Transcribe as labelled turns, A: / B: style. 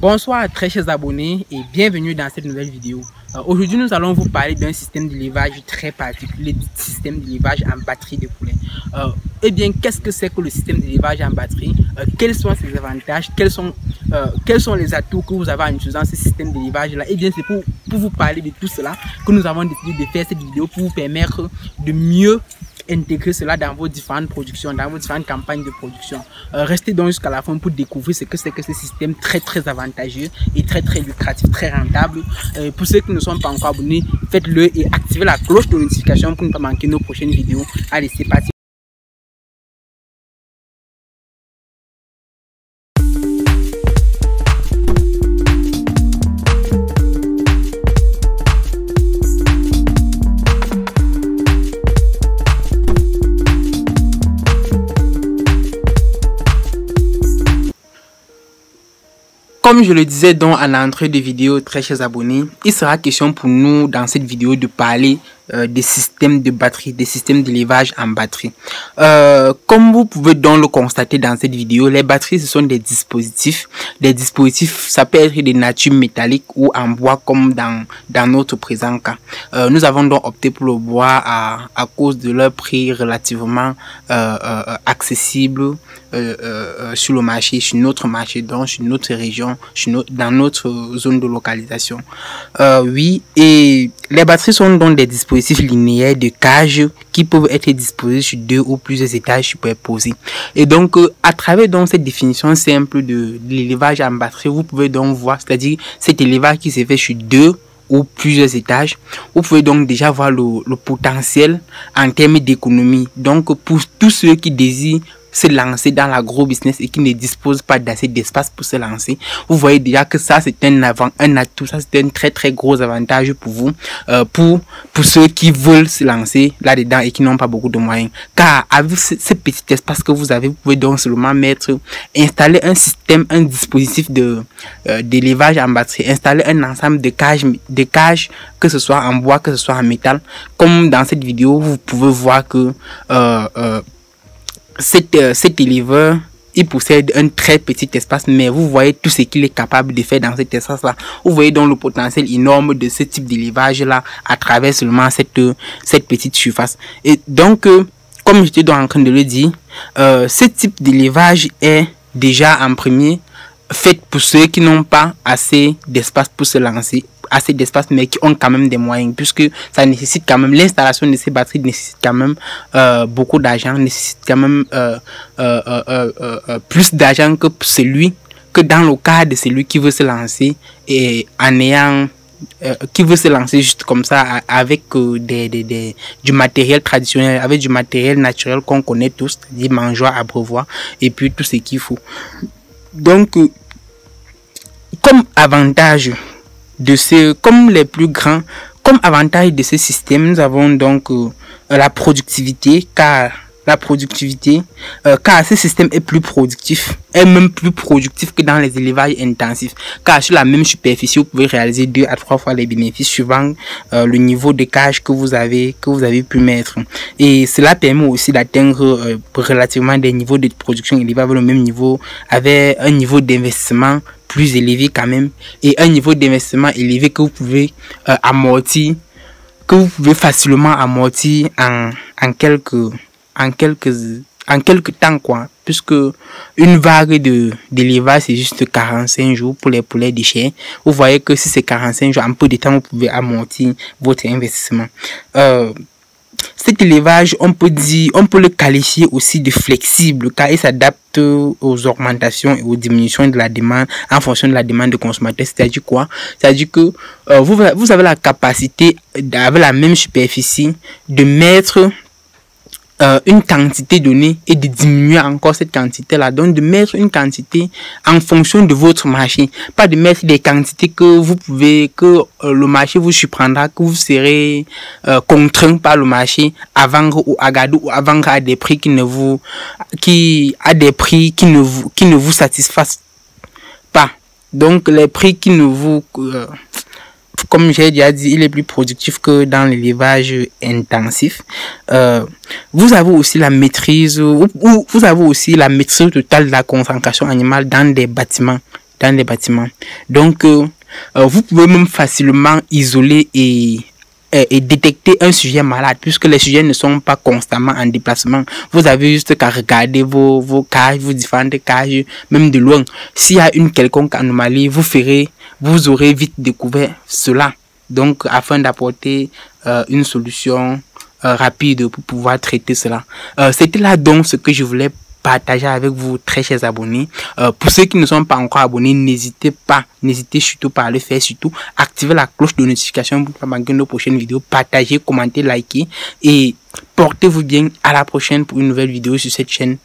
A: Bonsoir très chers abonnés et bienvenue dans cette nouvelle vidéo. Aujourd'hui nous allons vous parler d'un système d'élevage très particulier, le système d'élevage en batterie de poulets. Eh bien, qu'est-ce que c'est que le système d'élevage en batterie? Quels sont ses avantages? Quels sont les atouts que vous avez en utilisant ce système d'élevage là? Eh bien, c'est pour vous parler de tout cela que nous avons décidé de faire cette vidéo, pour vous permettre de mieux intégrer cela dans vos différentes productions, dans vos différentes campagnes de production. Restez donc jusqu'à la fin pour découvrir ce que c'est que ce système très avantageux et très lucratif, très rentable. Pour ceux qui ne sont pas encore abonnés, faites-le et activez la cloche de notification pour ne pas manquer nos prochaines vidéos. Allez, c'est parti. Comme je le disais donc à l'entrée de vidéo, très chers abonnés, il sera question pour nous dans cette vidéo de parler des systèmes de batterie, des systèmes d'élevage en batterie. Comme vous pouvez donc le constater dans cette vidéo, les batteries ce sont des dispositifs. Des dispositifs, ça peut être de nature métallique ou en bois comme dans notre présent cas. Nous avons donc opté pour le bois à cause de leur prix relativement accessible sur le marché, sur notre marché, donc sur notre région, dans notre zone de localisation. Oui, et les batteries sont donc des dispositifs linéaires de cage qui peuvent être disposés sur 2 ou plusieurs étages superposés. Et donc, à travers donc cette définition simple de l'élevage en batterie, vous pouvez donc voir, c'est-à-dire cet élevage qui se fait sur 2 ou plusieurs étages, vous pouvez donc déjà voir le potentiel en termes d'économie. Donc, pour tous ceux qui désirent se lancer dans l'agro-business et qui ne disposent pas d'assez d'espace pour se lancer, vous voyez déjà que ça c'est un atout, ça c'est un très gros avantage pour vous, pour ceux qui veulent se lancer là-dedans et qui n'ont pas beaucoup de moyens. Car avec ce petit espace que vous avez, vous pouvez donc seulement installer un système, un dispositif d'élevage en batterie, installer un ensemble de cages, que ce soit en bois, que ce soit en métal. Comme dans cette vidéo, vous pouvez voir que cet éleveur, il possède un très petit espace, mais vous voyez tout ce qu'il est capable de faire dans cet espace là. Vous voyez donc le potentiel énorme de ce type d'élevage là à travers seulement cette petite surface. Et donc comme j'étais donc en train de le dire, ce type d'élevage est déjà en premier fait pour ceux qui n'ont pas assez d'espace pour se lancer, assez d'espace mais qui ont quand même des moyens, puisque ça nécessite quand même, l'installation de ces batteries nécessite quand même beaucoup d'argent, nécessite quand même plus d'argent que dans le cas de celui qui veut se lancer et qui veut se lancer juste comme ça avec du matériel traditionnel, avec du matériel naturel qu'on connaît tous, c'est-à-dire mangeoire, abreuvoir et puis tout ce qu'il faut. Donc comme avantage de comme avantage de ce système, nous avons donc la productivité, car ce système est plus productif, est même plus productif que dans les élevages intensifs, car sur la même superficie vous pouvez réaliser 2 à 3 fois les bénéfices suivant le niveau de cage que vous avez pu mettre, et cela permet aussi d'atteindre relativement des niveaux de production élevés avec le même niveau, avec un niveau d'investissement plus élevé quand même, et un niveau d'investissement élevé que vous pouvez amortir, que vous pouvez facilement amortir en quelques temps, quoi, puisque une vague d'élevage c'est juste 45 jours pour les poulets de chair. Vous voyez que si c'est 45 jours, en peu de temps vous pouvez amortir votre investissement. Cet élevage, on peut le qualifier aussi de flexible, car il s'adapte aux augmentations et aux diminutions de la demande en fonction de la demande de consommateur. C'est-à-dire quoi? C'est-à-dire que vous avez la capacité, avec la même superficie, de mettre une quantité donnée et de diminuer encore cette quantité là, donc de mettre une quantité en fonction de votre marché, pas de mettre des quantités que le marché vous surprendra, que vous serez contraint par le marché à vendre ou à garder ou à vendre à des prix qui ne vous satisfassent pas. Donc les prix qui ne vous comme j'ai déjà dit, il est plus productif que dans l'élevage intensif. Vous avez aussi la maîtrise, vous avez aussi la maîtrise totale de la concentration animale dans des bâtiments dans les bâtiments. Donc, vous pouvez même facilement isoler et détecter un sujet malade, puisque les sujets ne sont pas constamment en déplacement. Vous avez juste qu'à regarder vos cages, vos différentes cages, même de loin. S'il y a une quelconque anomalie, vous aurez vite découvert cela. Donc, afin d'apporter une solution rapide pour pouvoir traiter cela. C'était là donc ce que je voulais partager avec vous, très chers abonnés. Pour ceux qui ne sont pas encore abonnés, n'hésitez surtout pas à le faire. Surtout, activez la cloche de notification pour ne pas manquer nos prochaines vidéos. Partagez, commentez, likez et portez-vous bien. À la prochaine pour une nouvelle vidéo sur cette chaîne.